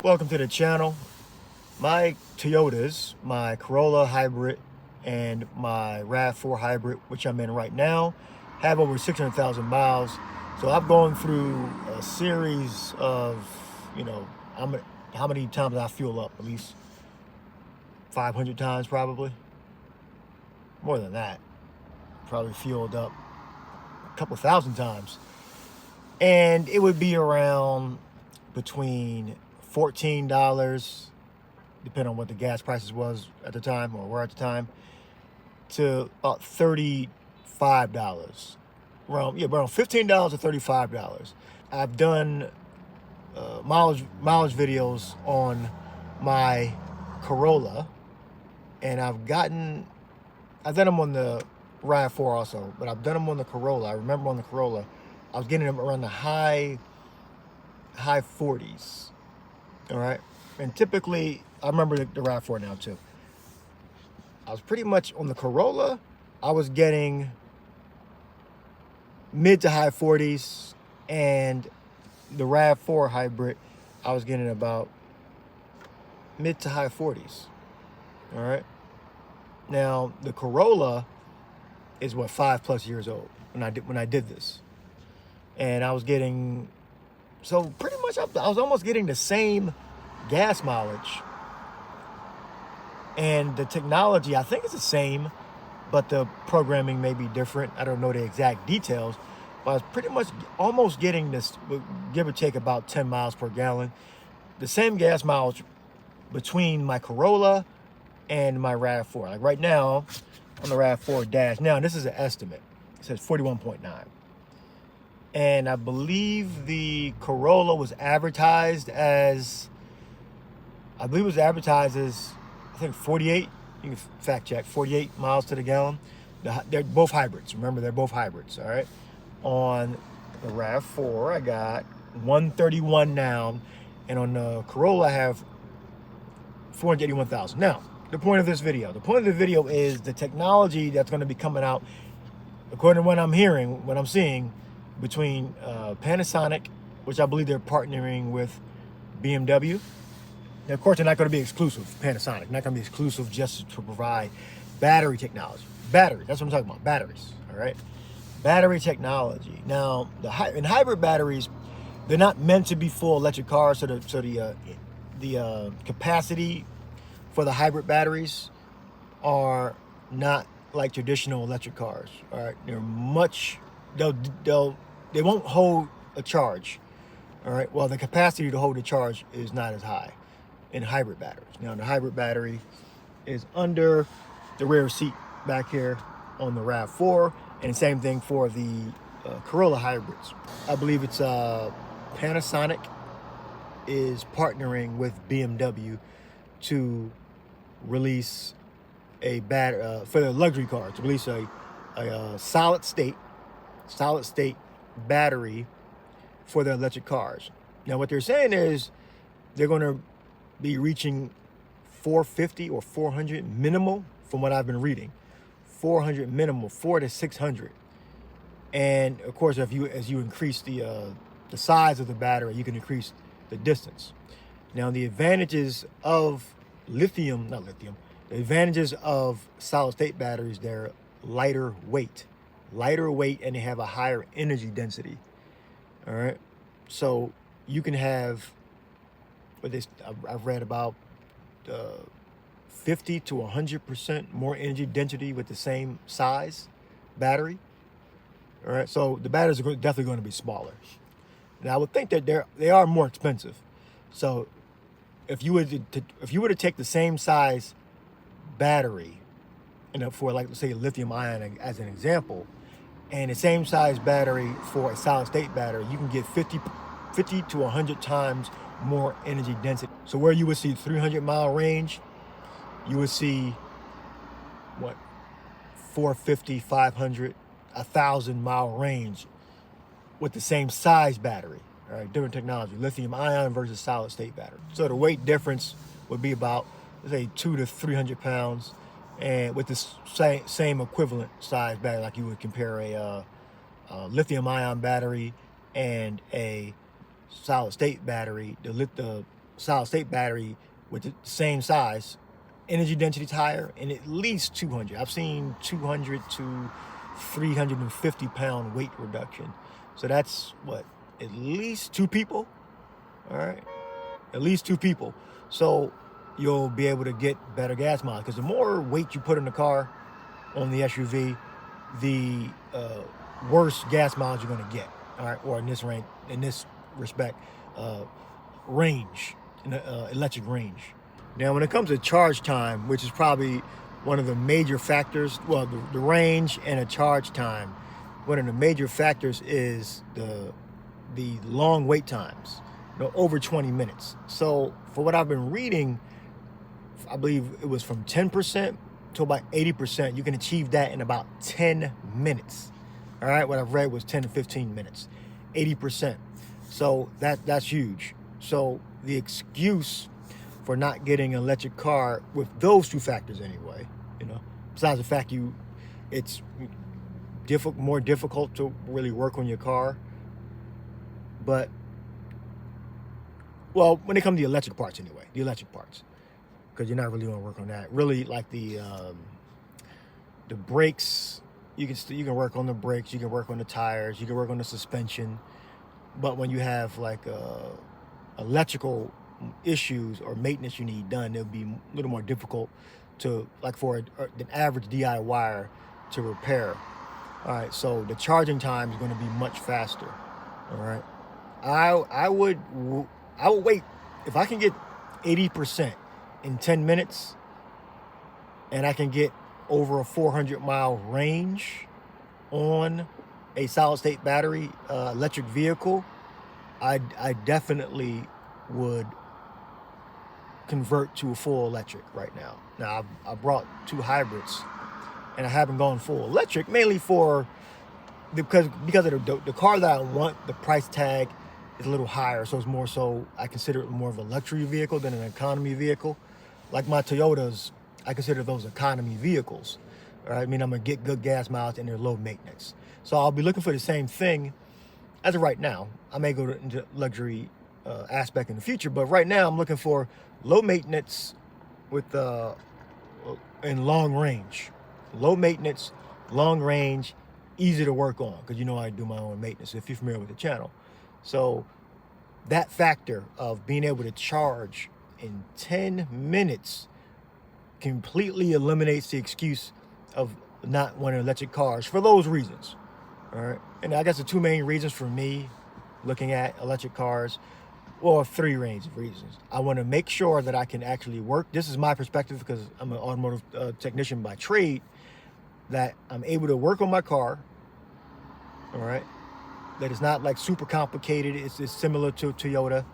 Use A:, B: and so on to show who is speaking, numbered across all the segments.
A: welcome to the channel. My Toyotas, my Corolla hybrid and my RAV4 hybrid, which I'm in right now, have over 600,000 miles. So I'm going through a series of, how many times I fuel up? At least 500 times probably. More than that. Probably fueled up a couple thousand times. And it would be around between $14, depending on what the gas prices was at the time or were at the time, to about $35. Around $15 to $35. I've done mileage videos on my Corolla, and I've done them on the RAV4 also, but I've done them on the Corolla. I remember on the Corolla, I was getting them around the high 40s. All right. And typically, I remember the RAV4 now too. I was pretty much on the Corolla, I was getting mid to high 40s, and the RAV4 hybrid, I was getting about mid to high 40s. All right. Now, the Corolla is 5+ years old when I did this. And I was getting, so pretty much I was almost getting the same gas mileage. And the technology, I think it's the same, but the programming may be different. I don't know the exact details, but I was pretty much almost getting this, give or take about 10 miles per gallon. The same gas mileage between my Corolla and my RAV4. Like right now, on the RAV4 dash, now this is an estimate. It says 41.9. And I believe the Corolla was advertised as, I think 48, you can fact check, 48 miles to the gallon. They're both hybrids. Remember, they're both hybrids, all right? On the RAV4, I got 131 now, and on the Corolla, I have 481,000. Now, the point of this video is the technology that's going to be coming out, according to what I'm hearing, what I'm seeing, between Panasonic, which I believe they're partnering with BMW. Now, of course, they're not going to be exclusive, Panasonic. Not going to be exclusive just to provide battery technology. Batteries, that's what I'm talking about, batteries, all right? Battery technology. Now, in hybrid batteries, they're not meant to be full electric cars, so the capacity for the hybrid batteries are not like traditional electric cars, all right? They're much, they won't hold a charge, all right? Well, the capacity to hold a charge is not as high in hybrid batteries. Now, the hybrid battery is under the rear seat back here on the RAV4, and the same thing for the Corolla hybrids. I believe it's Panasonic is partnering with BMW to release a battery for the luxury cars, to release a solid state battery for their electric cars. Now, what they're saying is they're going to be reaching 450 or 400 minimal, from what I've been reading. 400 minimal, 400 to 600. And of course, as you increase the size of the battery, you can increase the distance. Now, the advantages of the advantages of solid state batteries, they're lighter weight, and they have a higher energy density. All right. So you can have, I've read about 50 to 100% more energy density with the same size battery. All right. So the batteries are definitely going to be smaller. Now, I would think that they are more expensive. So if you were to take the same size battery, for, like, let's say lithium ion as an example, and the same size battery for a solid state battery, you can get 50 to 100 times more energy density. So where you would see 300-mile range, you would see 450, 500, 1,000-mile range with the same size battery. All right, different technology, lithium ion versus solid state battery. So the weight difference would be about, let's say, 200 to 300 pounds, and with the same equivalent size battery, like you would compare a lithium ion battery and a solid state battery. The solid state battery with the same size, energy density is higher, and at least 200. I've seen 200 to 350 pound weight reduction. So that's what, at least 2 people. All right, at least 2 people. So you'll be able to get better gas mileage, because the more weight you put in the car, on the SUV, the worse gas mileage you're going to get. All right, or in this respect, range, electric range. Now, when it comes to charge time, which is probably one of the major factors, well, the range and a charge time, one of the major factors is the long wait times, over 20 minutes. So for what I've been reading, I believe it was from 10% to about 80%. You can achieve that in about 10 minutes. All right, what I've read was 10 to 15 minutes, 80%. So that's huge. So the excuse for not getting an electric car with those 2 factors anyway, besides the fact it's more difficult to really work on your car. But, well, when it comes to the electric parts anyway, because you're not really going to work on that. Really, like the brakes, you can work on the brakes, you can work on the tires, you can work on the suspension. But when you have like electrical issues or maintenance you need done, it'll be a little more difficult to, like, for an average DIYer to repair. All right, so the charging time is going to be much faster. All right, I would wait. If I can get 80% in 10 minutes, and I can get over a 400-mile range on a solid-state battery electric vehicle, I definitely would convert to a full electric right now. Now, I brought 2 hybrids, and I haven't gone full electric, mainly because of the car that I want. The price tag is a little higher, so it's more so I consider it more of a luxury vehicle than an economy vehicle. Like my Toyotas, I consider those economy vehicles. All right? I mean, I'm gonna get good gas mileage and they're low maintenance. So I'll be looking for the same thing as of right now. I may go into luxury aspect in the future, but right now I'm looking for low maintenance with and long range. Low maintenance, long range, easy to work on, because I do my own maintenance if you're familiar with the channel. So that factor of being able to charge in 10 minutes completely eliminates the excuse of not wanting electric cars for those reasons. All right, and I guess the 2 main reasons for me looking at electric cars, well, 3 range of reasons. I want to make sure that I can actually work. This is my perspective, because I'm an automotive technician by trade, that I'm able to work on my car. All right, that is not like super complicated. It's similar to Toyota,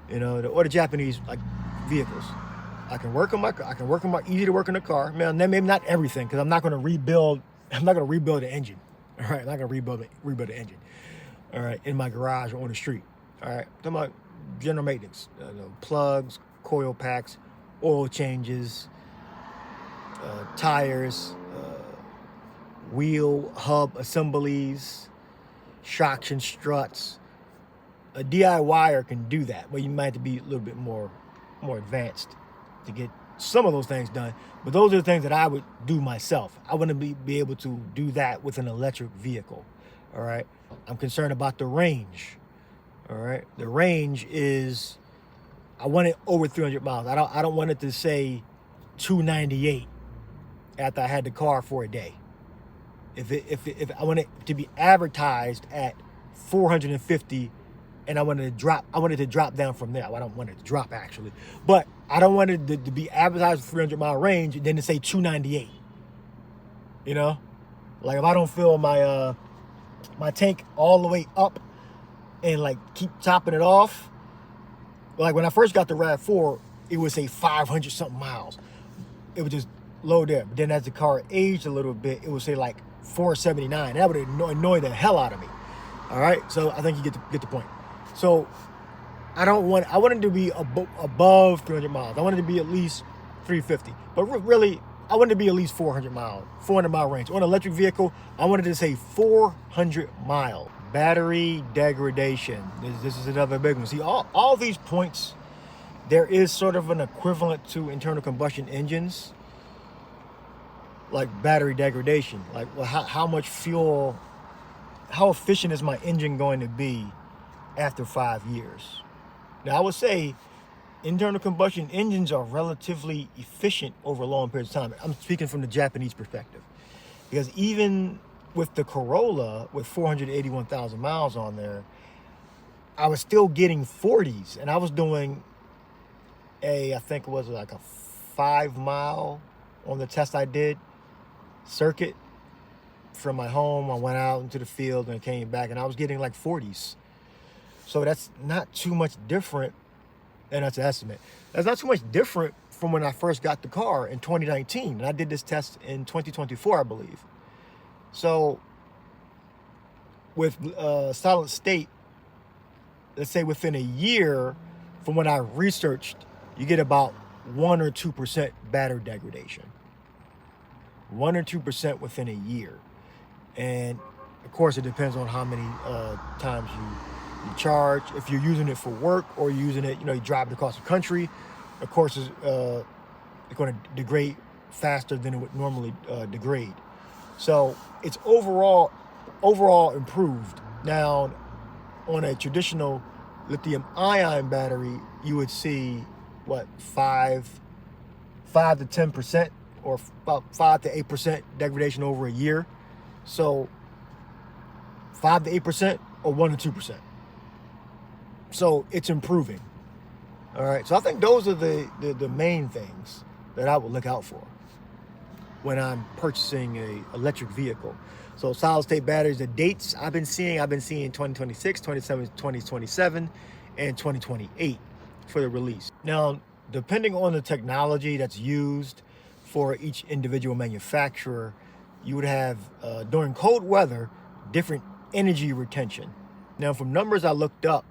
A: or the Japanese like vehicles. I can work on my easy to work on the car. Man, maybe not everything, because I'm not going to rebuild the engine. All right, I'm not going to rebuild the engine. All right, in my garage or on the street. All right, I'm talking about general maintenance, plugs, coil packs, oil changes, tires, wheel hub assemblies, shocks and struts. A DIYer can do that, but you might have to be a little bit more advanced to get some of those things done. But those are the things that I would do myself. I wouldn't be able to do that with an electric vehicle. All right, I'm concerned about the range. All right, the range is, I want it over 300 miles. I don't want it to say 298 after I had the car for a day. If I want it to be advertised at 450, and I wanted to drop down from there. I don't want it to drop, actually, but I don't want it to be advertised with 300-mile range and then to say 298. Like if I don't fill my my tank all the way up and like keep topping it off. Like when I first got the RAV4, it would say 500 something miles. It would just load there. But then as the car aged a little bit, it would say like 479. That would annoy the hell out of me. All right, so I think you get the point. So I wanted to be above 300 miles. I wanted to be at least 350. But really, I wanted to be at least 400 mile range. On an electric vehicle, I wanted to say 400 miles. Battery degradation. This is another big one. See, all these points there is sort of an equivalent to internal combustion engines, like battery degradation. Like, well, how much fuel, how efficient is my engine going to be after 5 years? Now, I would say internal combustion engines are relatively efficient over long periods of time. I'm speaking from the Japanese perspective, because even with the Corolla with 481,000 miles on there, I was still getting 40s, and I was doing I think it was like a 5 mile on the test I did circuit from my home. I went out into the field and came back, and I was getting like 40s. So that's not too much different, and that's an estimate. That's not too much different from when I first got the car in 2019, and I did this test in 2024, I believe. So with solid state, let's say within a year, from what I researched, you get about 1 or 2% battery degradation. 1 or 2% within a year. And of course, it depends on how many times you charge. If you're using it for work, or you're using it, you drive it across the country, of course, it's going to degrade faster than it would normally degrade. So it's overall improved. Now, on a traditional lithium-ion battery, you would see what, 5 to 10%, or about 5 to 8% degradation over a year. So 5 to 8%, or 1 to 2%. So it's improving. All right. So I think those are the main things that I would look out for when I'm purchasing an electric vehicle. So solid state batteries, the dates I've been seeing 2026, 2027, and 2028 for the release. Now, depending on the technology that's used for each individual manufacturer, you would have, during cold weather, different energy retention. Now, from numbers I looked up,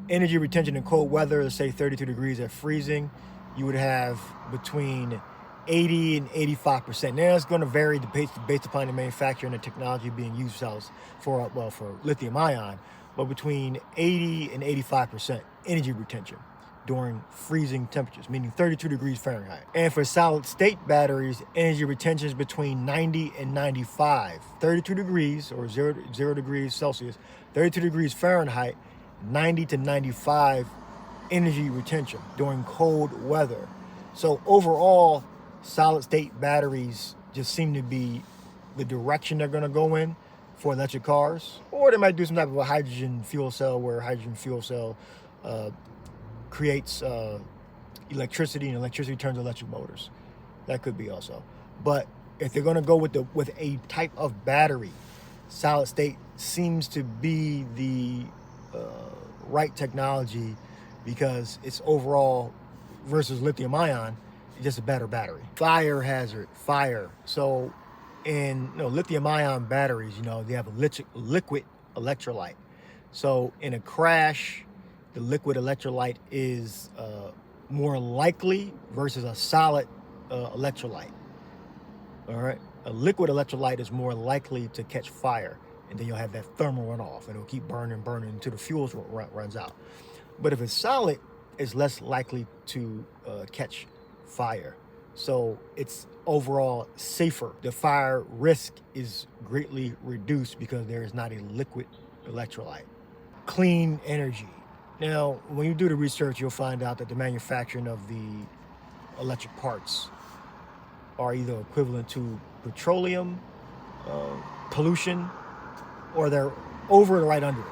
A: energy retention in cold weather, let's say 32 degrees at freezing, you would have between 80 and 85%. Now, it's going to vary based upon the manufacturer and the technology being used for lithium ion, but between 80 and 85% energy retention during freezing temperatures, meaning 32 degrees Fahrenheit. And for solid state batteries, energy retention is between 90 and 95. 32 degrees, or 0 degrees Celsius, 32 degrees Fahrenheit, 90 to 95 energy retention during cold weather. So overall, solid state batteries just seem to be the direction they're going to go in for electric cars. Or they might do some type of a hydrogen fuel cell, where hydrogen fuel cell creates electricity, and electricity turns electric motors. That could be also. But if they're going to go with a type of battery, solid state seems to be the right technology, because it's overall, versus lithium ion, just a better battery. Fire hazard, fire. So in lithium ion batteries, they have a liquid electrolyte. So in a crash, the liquid electrolyte is more likely versus a solid electrolyte. All right, a liquid electrolyte is more likely to catch fire, and then you'll have that thermal runoff, and it'll keep burning until the fuel runs out. But if it's solid, it's less likely to catch fire. So it's overall safer. The fire risk is greatly reduced because there is not a liquid electrolyte. Clean energy. Now, when you do the research, you'll find out that the manufacturing of the electric parts are either equivalent to petroleum pollution, or they're over or right under it.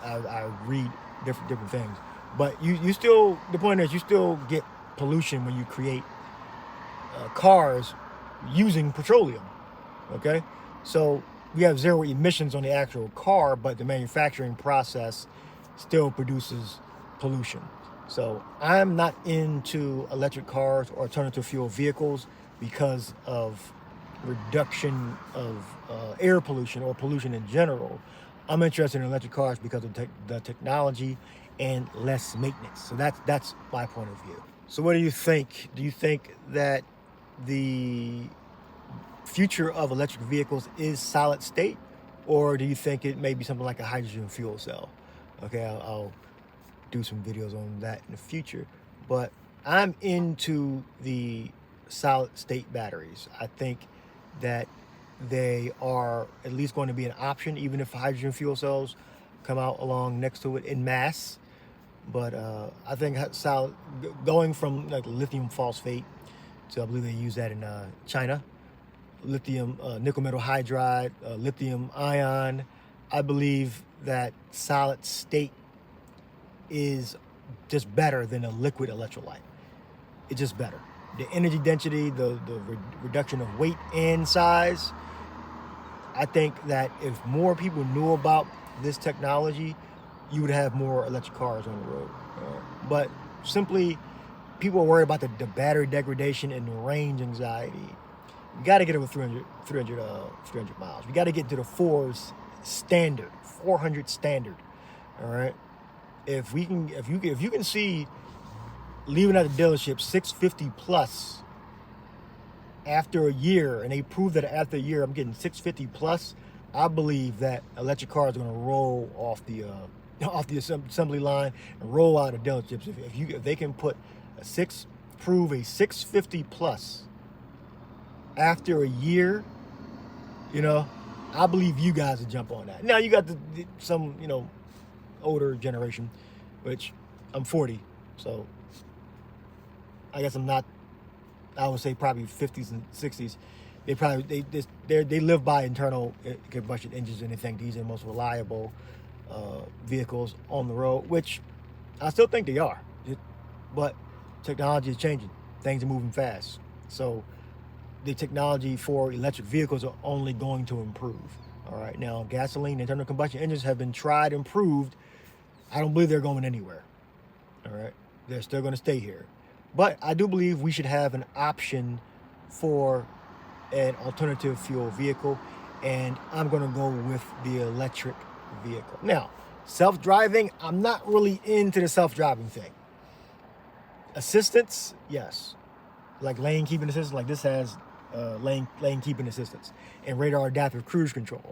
A: I read different things, but you still, the point is, you still get pollution when you create cars using petroleum. Okay, so we have zero emissions on the actual car, but the manufacturing process still produces pollution. So I'm not into electric cars or alternative fuel vehicles because of reduction of air pollution or pollution in general. I'm interested in electric cars because of the technology and less maintenance. So that's my point of view. So what do you think? Do you think that the future of electric vehicles is solid state, or do you think it may be something like a hydrogen fuel cell? Okay, I'll do some videos on that in the future. But I'm into the solid state batteries. I think that they are at least going to be an option, even if hydrogen fuel cells come out along next to it in mass. But I think solid, going from like lithium phosphate to, I believe they use that in China, lithium nickel metal hydride, lithium ion. I believe that solid state is just better than a liquid electrolyte. It's just better. The energy density, the reduction of weight and size. I think that if more people knew about this technology, you would have more electric cars on the road. But simply, people are worried about the battery degradation and the range anxiety. We got to get over 300 miles. We got to get to the 400 standard. All right. If you can see leaving at the dealership 650 plus after a year, and they prove that after a year I'm getting 650 plus, I believe that electric cars are going to roll off the assembly line and roll out of dealerships. If they can prove a 650 plus after a year, I believe you guys will jump on that. Now you got some older generation, which I'm 40, so I guess I'm not. I would say probably 50s and 60s. They live by internal combustion engines, and they think these are the most reliable vehicles on the road, which I still think they are. But technology is changing. Things are moving fast. So the technology for electric vehicles are only going to improve. All right. Now, gasoline, internal combustion engines have been tried and proved. I don't believe they're going anywhere. All right. They're still going to stay here. But I do believe we should have an option for an alternative fuel vehicle, and I'm going to go with the electric vehicle. Now, self-driving, I'm not really into the self-driving thing. Assistance, yes. Like lane keeping assistance, like this has lane keeping assistance and radar adaptive cruise control.